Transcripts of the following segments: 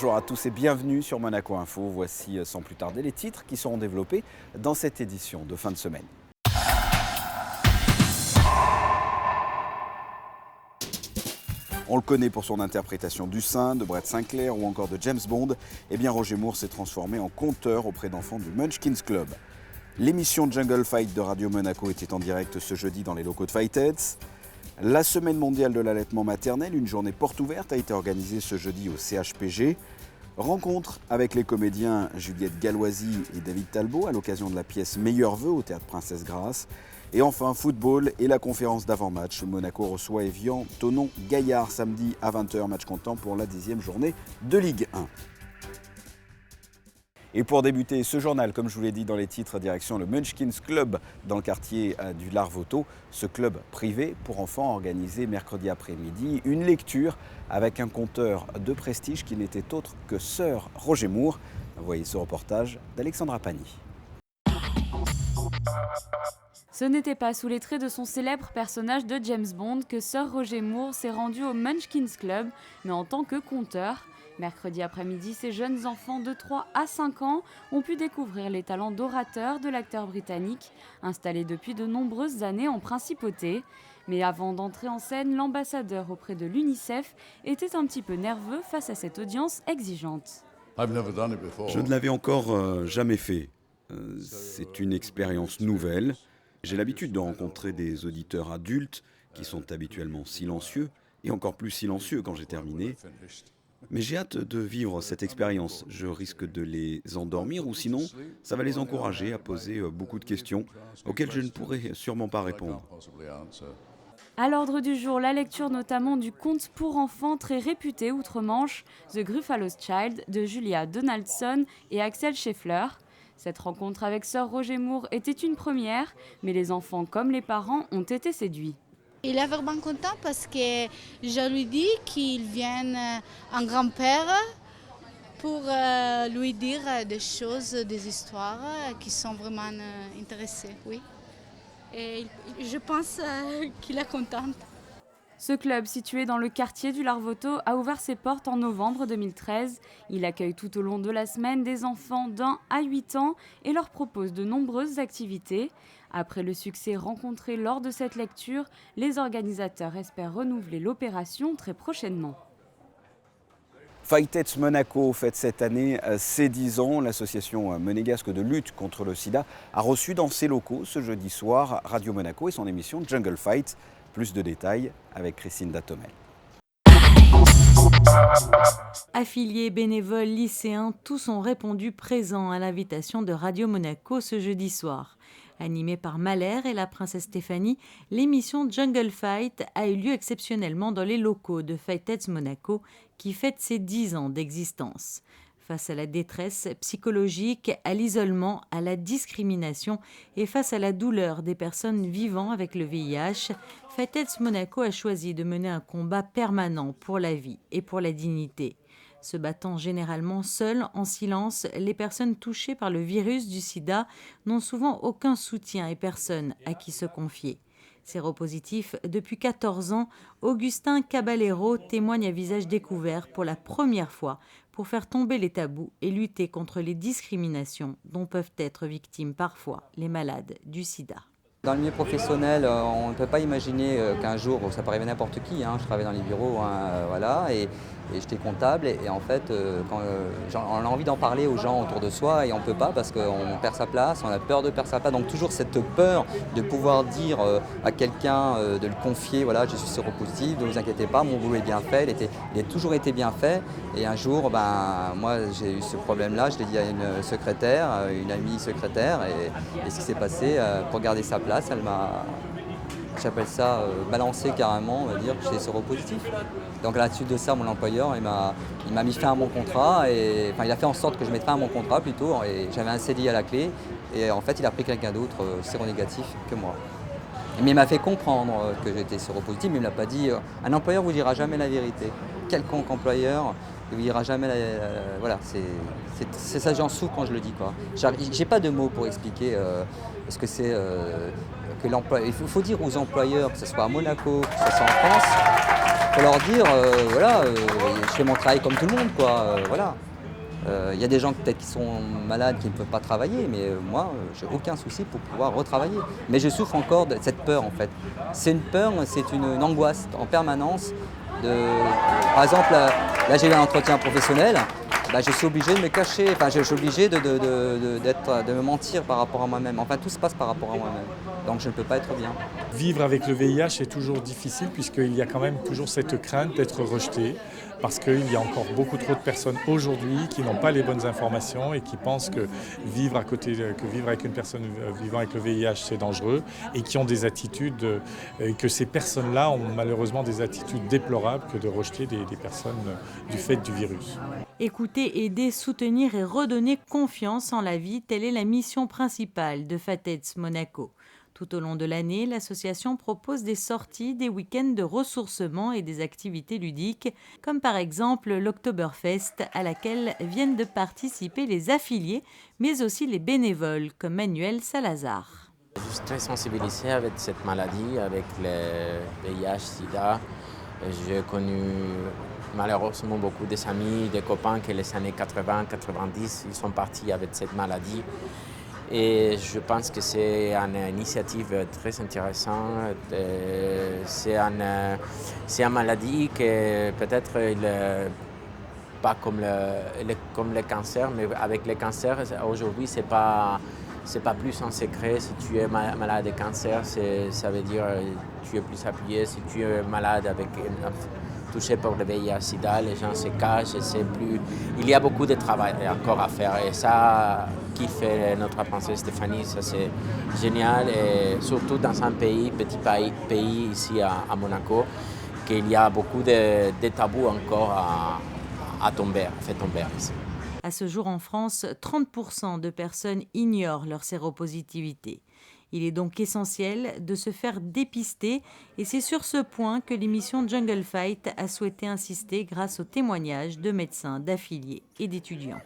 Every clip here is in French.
Bonjour à tous et bienvenue sur Monaco Info. Voici sans plus tarder les titres qui seront développés dans cette édition de fin de semaine. On le connaît pour son interprétation du Saint, de Brett Sinclair ou encore de James Bond. Eh bien, Roger Moore s'est transformé en conteur auprès d'enfants du Munchkins Club. L'émission Jungle Fight de Radio Monaco était en direct ce jeudi dans les locaux de Fightheads. La semaine mondiale de l'allaitement maternel, une journée porte ouverte, a été organisée ce jeudi au CHPG. Rencontre avec les comédiens Juliette Galloisy et David Talbot à l'occasion de la pièce Meilleurs vœux au Théâtre Princesse Grace. Et enfin, football et la conférence d'avant-match. Monaco reçoit Evian Thonon Gaillard samedi à 20h, match comptant pour la 10e journée de Ligue 1. Et pour débuter ce journal, comme je vous l'ai dit dans les titres, direction le Munchkins Club dans le quartier du Larvoto. Ce club privé pour enfants a organisé mercredi après-midi une lecture avec un conteur de prestige qui n'était autre que Sir Roger Moore. Voyez ce reportage d'Alexandra Pani. Ce n'était pas sous les traits de son célèbre personnage de James Bond que Sir Roger Moore s'est rendu au Munchkins Club, mais en tant que conteur. Mercredi après-midi, ces jeunes enfants de 3 à 5 ans ont pu découvrir les talents d'orateur de l'acteur britannique, installé depuis de nombreuses années en principauté. Mais avant d'entrer en scène, l'ambassadeur auprès de l'UNICEF était un petit peu nerveux face à cette audience exigeante. Je ne l'avais encore jamais fait. C'est une expérience nouvelle. J'ai l'habitude de rencontrer des auditeurs adultes qui sont habituellement silencieux, et encore plus silencieux quand j'ai terminé. Mais j'ai hâte de vivre cette expérience. Je risque de les endormir ou sinon, ça va les encourager à poser beaucoup de questions auxquelles je ne pourrai sûrement pas répondre. À l'ordre du jour, la lecture notamment du conte pour enfants très réputé outre-Manche, The Gruffalo's Child de Julia Donaldson et Axel Scheffler. Cette rencontre avec Sir Roger Moore était une première, mais les enfants comme les parents ont été séduits. Il est vraiment content parce que je lui dis qu'il vient un grand-père pour lui dire des choses, des histoires qui sont vraiment intéressées, oui. Et je pense qu'il est content. Ce club, situé dans le quartier du Larvoto, a ouvert ses portes en novembre 2013. Il accueille tout au long de la semaine des enfants d'1 à 8 ans et leur propose de nombreuses activités. Après le succès rencontré lors de cette lecture, les organisateurs espèrent renouveler l'opération très prochainement. Fightheads Monaco fête cette année ses 10 ans. L'association monégasque de lutte contre le sida a reçu dans ses locaux ce jeudi soir Radio Monaco et son émission Jungle Fight. Plus de détails avec Christine Datomel. Affiliés, bénévoles, lycéens, tous ont répondu présents à l'invitation de Radio Monaco ce jeudi soir. Animée par Mahler et la princesse Stéphanie, l'émission Jungle Fight a eu lieu exceptionnellement dans les locaux de Fightheads Monaco qui fête ses 10 ans d'existence. Face à la détresse psychologique, à l'isolement, à la discrimination et face à la douleur des personnes vivant avec le VIH, Fightheads Monaco a choisi de mener un combat permanent pour la vie et pour la dignité. Se battant généralement seuls, en silence, les personnes touchées par le virus du sida n'ont souvent aucun soutien et personne à qui se confier. Séropositif depuis 14 ans, Augustin Caballero témoigne à visage découvert pour la première fois pour faire tomber les tabous et lutter contre les discriminations dont peuvent être victimes parfois les malades du sida. Dans le milieu professionnel, on ne peut pas imaginer qu'un jour, ça peut arriver à n'importe qui, je travaille dans les bureaux, voilà, et j'étais comptable et en fait, quand, on a envie d'en parler aux gens autour de soi et on ne peut pas parce qu'on perd sa place, on a peur de perdre sa place, donc toujours cette peur de pouvoir dire à quelqu'un, de le confier, voilà, je suis séropositif, ne vous inquiétez pas, mon boulot est bien fait, il a toujours été bien fait et un jour, moi j'ai eu ce problème-là, je l'ai dit à une secrétaire, une amie secrétaire et ce qui s'est passé, pour garder sa place, elle m'a, j'appelle ça balancer carrément, on va dire que j'étais séropositif. Donc à la suite de ça, mon employeur, il m'a mis fin à mon contrat, il a fait en sorte que je mette fin à mon contrat plutôt, et j'avais un CDI à la clé, et en fait il a pris quelqu'un d'autre séronégatif que moi. Mais il m'a fait comprendre que j'étais séropositif, mais il ne me l'a pas dit. Un employeur ne vous dira jamais la vérité. Quelconque employeur ne vous dira jamais voilà, c'est ça, j'en souffre quand je le dis, quoi. J'ai pas de mots pour expliquer ce que c'est que l'emploi. Il faut dire aux employeurs, que ce soit à Monaco, que ce soit en France, faut leur dire, je fais mon travail comme tout le monde, quoi, voilà. Il y a des gens peut-être qui sont malades, qui ne peuvent pas travailler, mais moi, j'ai aucun souci pour pouvoir retravailler. Mais je souffre encore de cette peur, en fait. C'est une peur, c'est une angoisse en permanence. Par exemple, là j'ai eu un entretien professionnel, je suis obligé de me cacher, je suis obligé de me mentir par rapport à moi-même. Enfin, tout se passe par rapport à moi-même. Donc je ne peux pas être bien. Vivre avec le VIH est toujours difficile puisqu'il y a quand même toujours cette crainte d'être rejeté, parce qu'il y a encore beaucoup trop de personnes aujourd'hui qui n'ont pas les bonnes informations et qui pensent que vivre avec une personne vivant avec le VIH c'est dangereux, et qui ont des attitudes, que ces personnes-là ont malheureusement des attitudes déplorables que de rejeter des personnes du fait du virus. Écouter, aider, soutenir et redonner confiance en la vie, telle est la mission principale de Fatets Monaco. Tout au long de l'année, l'association propose des sorties, des week-ends de ressourcement et des activités ludiques, comme par exemple l'Oktoberfest, à laquelle viennent de participer les affiliés, mais aussi les bénévoles, comme Manuel Salazar. Je suis très sensibilisé avec cette maladie, avec le VIH-Sida. J'ai connu malheureusement beaucoup d'amis, des copains qui les années 80-90, ils sont partis avec cette maladie. Et je pense que c'est une initiative très intéressante. C'est une maladie qui peut-être pas comme le cancer, mais avec le cancer, aujourd'hui, c'est pas plus un secret. Si tu es malade de cancer, ça veut dire que tu es plus appuyé. Si tu es malade touché par le VIH-Sida, les gens se cachent. Il y a beaucoup de travail encore à faire. Et ça, qui fait notre princesse Stéphanie, ça c'est génial. Et surtout dans un petit pays ici à Monaco, qu'il y a beaucoup de tabous encore à faire tomber ici. À ce jour en France, 30% de personnes ignorent leur séropositivité. Il est donc essentiel de se faire dépister et c'est sur ce point que l'émission Jungle Fight a souhaité insister grâce aux témoignages de médecins, d'affiliés et d'étudiants.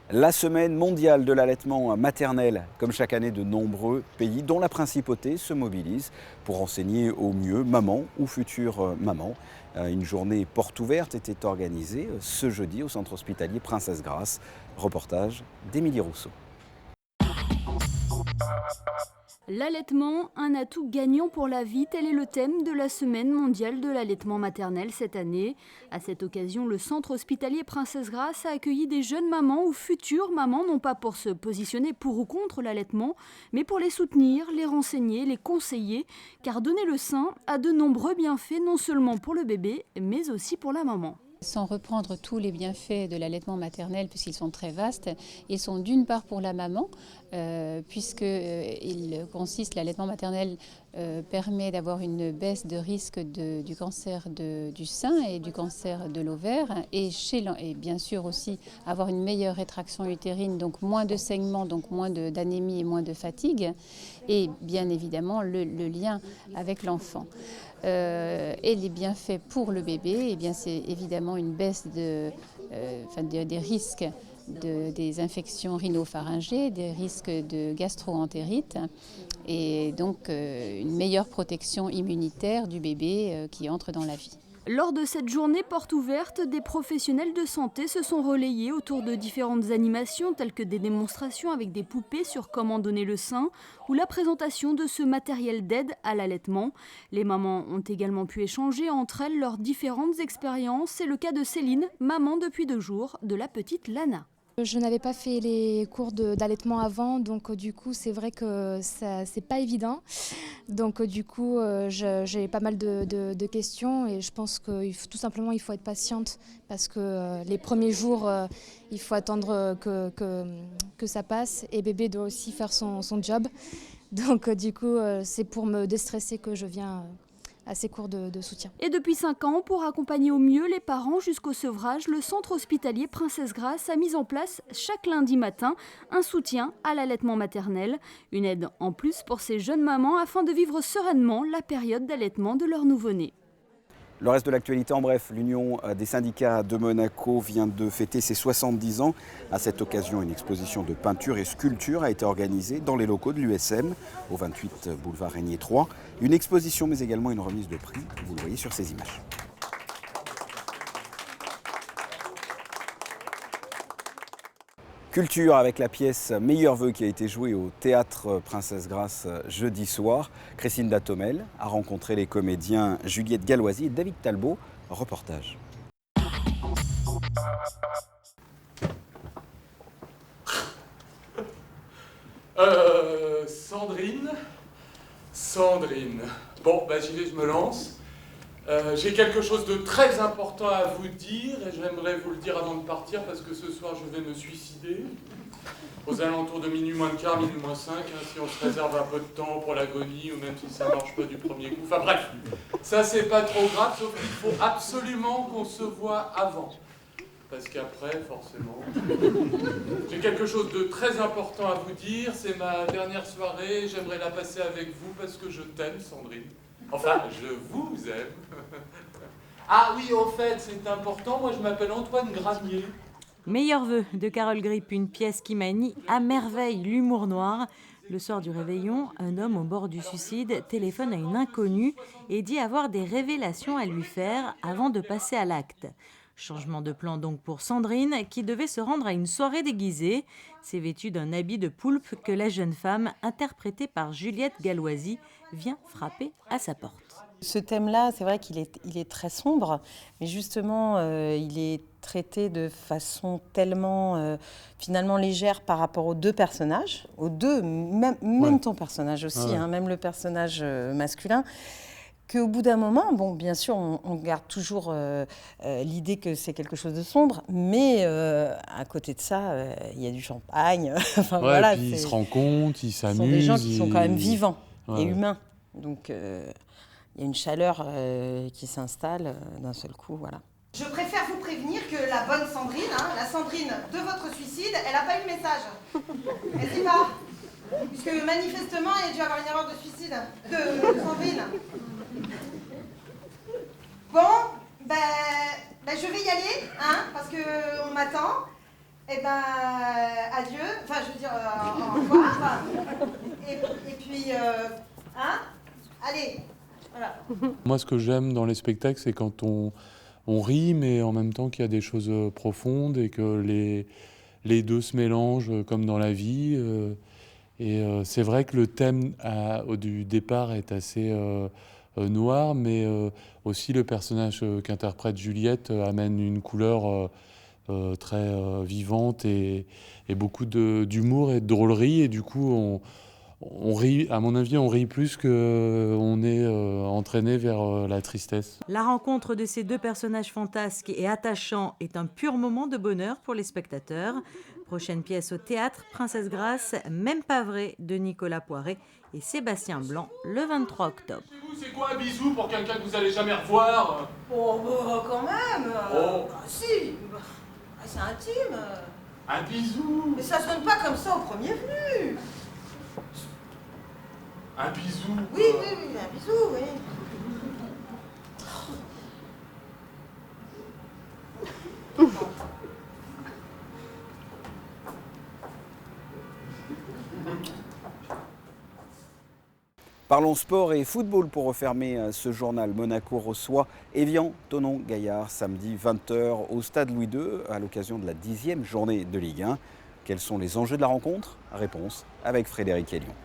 La semaine mondiale de l'allaitement maternel, comme chaque année, de nombreux pays, dont la principauté, se mobilisent pour renseigner au mieux maman ou future maman. Une journée porte ouverte était organisée ce jeudi au centre hospitalier Princesse Grace. Reportage d'Émilie Rousseau. L'allaitement, un atout gagnant pour la vie, tel est le thème de la semaine mondiale de l'allaitement maternel cette année. À cette occasion, le centre hospitalier Princesse Grace a accueilli des jeunes mamans ou futures mamans, non pas pour se positionner pour ou contre l'allaitement, mais pour les soutenir, les renseigner, les conseiller, car donner le sein a de nombreux bienfaits, non seulement pour le bébé, mais aussi pour la maman. Sans reprendre tous les bienfaits de l'allaitement maternel, puisqu'ils sont très vastes, ils sont d'une part pour la maman, puisqu'il consiste, l'allaitement maternel permet d'avoir une baisse de risque du cancer du sein et du cancer de l'ovaire, et bien sûr aussi avoir une meilleure rétraction utérine, donc moins de saignements, donc moins d'anémie et moins de fatigue, et bien évidemment le lien avec l'enfant. Et les bienfaits pour le bébé, eh bien, c'est évidemment une baisse des risques des infections rhinopharyngées, des risques de gastro-entérite et donc une meilleure protection immunitaire du bébé qui entre dans la vie. Lors de cette journée porte ouverte, des professionnels de santé se sont relayés autour de différentes animations telles que des démonstrations avec des poupées sur comment donner le sein ou la présentation de ce matériel d'aide à l'allaitement. Les mamans ont également pu échanger entre elles leurs différentes expériences. C'est le cas de Céline, maman depuis 2 jours de la petite Lana. Je n'avais pas fait les cours d'allaitement avant, donc du coup c'est vrai que c'est pas évident. Donc du coup j'ai pas mal de questions et je pense que tout simplement il faut être patiente parce que les premiers jours il faut attendre que ça passe et bébé doit aussi faire son job. Donc du coup c'est pour me déstresser que je viens à ces cours de soutien. Et depuis 5 ans, pour accompagner au mieux les parents jusqu'au sevrage, le centre hospitalier Princesse Grace a mis en place chaque lundi matin un soutien à l'allaitement maternel, une aide en plus pour ces jeunes mamans afin de vivre sereinement la période d'allaitement de leur nouveau-né. Le reste de l'actualité en bref, l'Union des syndicats de Monaco vient de fêter ses 70 ans. À cette occasion, une exposition de peinture et sculpture a été organisée dans les locaux de l'USM, au 28 boulevard Régnier 3. Une exposition mais également une remise de prix, vous le voyez sur ces images. Culture avec la pièce Meilleurs vœux qui a été jouée au Théâtre Princesse Grace jeudi soir. Christine Datomel a rencontré les comédiens Juliette Galloisy et David Talbot. Reportage. Sandrine. Bon, j'y vais, je me lance. J'ai quelque chose de très important à vous dire et j'aimerais vous le dire avant de partir parce que ce soir je vais me suicider aux alentours de minuit moins le quart, minuit moins 5, si on se réserve un peu de temps pour l'agonie ou même si ça ne marche pas du premier coup. Enfin bref, ça c'est pas trop grave, sauf qu'il faut absolument qu'on se voit avant. Parce qu'après, forcément... J'ai quelque chose de très important à vous dire, c'est ma dernière soirée, j'aimerais la passer avec vous parce que je t'aime, Sandrine. Enfin, je vous aime. Ah oui, au fait, c'est important, moi je m'appelle Antoine Gramier. Meilleurs vœux de Carole Gripp, une pièce qui manie à merveille l'humour noir. Le soir du réveillon, un homme au bord du suicide téléphone à une inconnue et dit avoir des révélations à lui faire avant de passer à l'acte. Changement de plan donc pour Sandrine, qui devait se rendre à une soirée déguisée. C'est vêtue d'un habit de poulpe que la jeune femme, interprétée par Juliette Galloisy, vient frapper à sa porte. Ce thème-là, c'est vrai qu'il est très sombre, mais justement, il est traité de façon tellement finalement légère par rapport aux deux personnages, même ton personnage aussi, même le personnage masculin, qu'au bout d'un moment, bon, bien sûr, on garde toujours l'idée que c'est quelque chose de sombre, mais à côté de ça, il y a du champagne. Enfin, voilà, puis ils se rencontrent, ils s'amusent. Ce sont des gens qui sont quand même vivants et humains. Donc, il y a une chaleur qui s'installe d'un seul coup, voilà. Je préfère vous prévenir que la bonne Sandrine, la Sandrine de votre suicide, elle n'a pas eu le message. Elle sait pas. Puisque manifestement, il y a dû avoir une erreur de suicide de Sandrine. Bon, je vais y aller, parce qu'on m'attend. Et adieu. Enfin, je veux dire, au revoir. Et puis, allez, voilà. Moi, ce que j'aime dans les spectacles, c'est quand on rit, mais en même temps qu'il y a des choses profondes et que les deux se mélangent comme dans la vie. C'est vrai que le thème du départ est assez noir, mais aussi le personnage qu'interprète Juliette amène une couleur très vivante et beaucoup d'humour et de drôlerie. Et du coup, on rit, à mon avis, on rit plus qu'on est entraîné vers la tristesse. La rencontre de ces deux personnages fantasques et attachants est un pur moment de bonheur pour les spectateurs. Prochaine pièce au Théâtre Princesse Grace, Même pas vrai, de Nicolas Poiret et Sébastien Blanc, le 23 octobre. C'est quoi un bisou pour quelqu'un que vous allez jamais revoir? Oh, quand même. Si. C'est intime. Un bisou. Mais ça sonne pas comme ça au premier venu. Un bisou. Oui, un bisou, oui. Parlons sport et football pour refermer ce journal. Monaco reçoit Évian Thonon-Gaillard samedi 20h au Stade Louis II à l'occasion de la 10e journée de Ligue 1. Quels sont les enjeux de la rencontre? Réponse avec Frédéric Hélion.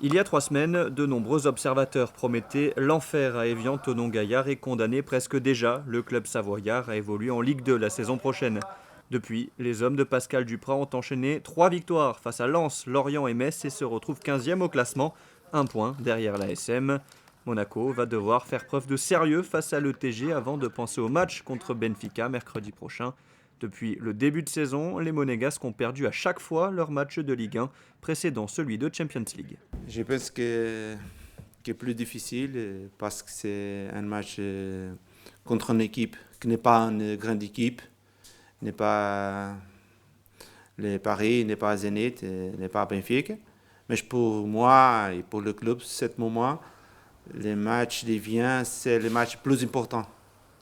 Il y a 3 semaines, de nombreux observateurs promettaient l'enfer à Évian Thonon-Gaillard et condamnaient presque déjà le club savoyard à évoluer en Ligue 2 la saison prochaine. Depuis, les hommes de Pascal Duprat ont enchaîné 3 victoires face à Lens, Lorient et Metz et se retrouvent 15e au classement, 1 point derrière l'ASM. Monaco va devoir faire preuve de sérieux face à l'ETG avant de penser au match contre Benfica mercredi prochain. Depuis le début de saison, les Monégasques ont perdu à chaque fois leur match de Ligue 1, précédant celui de Champions League. Je pense que c'est plus difficile parce que c'est un match contre une équipe qui n'est pas une grande équipe, n'est pas le Paris, n'est pas Zénith, n'est pas Benfica. Mais pour moi et pour le club, ce moment, Les matchs d'Evian, c'est le match plus important.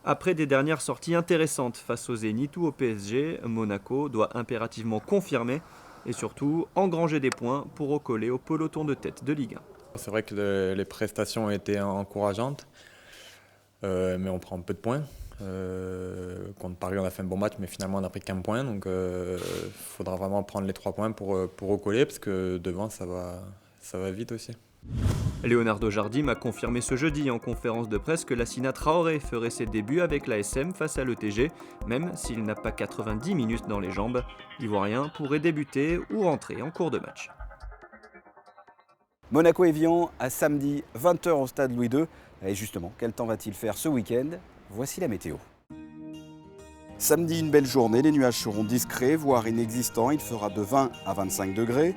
Après des dernières sorties intéressantes face au Zénith ou au PSG, Monaco doit impérativement confirmer et surtout engranger des points pour recoller au peloton de tête de Ligue 1. C'est vrai que les prestations ont été encourageantes, mais on prend peu de points. Contre Paris, on a fait un bon match, mais finalement on n'a pris qu'un point, donc il faudra vraiment prendre les 3 points pour recoller, parce que devant ça va vite aussi. Leonardo Jardim a confirmé ce jeudi en conférence de presse que Lassina Traoré ferait ses débuts avec l'ASM face à l'ETG, même s'il n'a pas 90 minutes dans les jambes. L'Ivoirien pourrait débuter ou rentrer en cours de match. Monaco-Évian à samedi 20h au stade Louis II. Et justement, quel temps va-t-il faire ce week-end? Voici la météo. Samedi, une belle journée, les nuages seront discrets, voire inexistants, il fera de 20 à 25 degrés.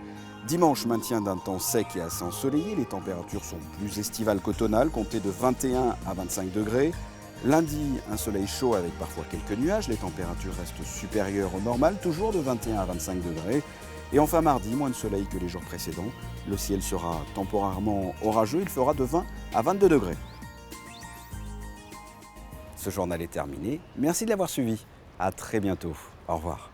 Dimanche, maintien d'un temps sec et assez ensoleillé, les températures sont plus estivales qu'automnales, comptées de 21 à 25 degrés. Lundi, un soleil chaud avec parfois quelques nuages, les températures restent supérieures au normal, toujours de 21 à 25 degrés. Et enfin mardi, moins de soleil que les jours précédents, le ciel sera temporairement orageux, il fera de 20 à 22 degrés. Ce journal est terminé, merci de l'avoir suivi, à très bientôt, au revoir.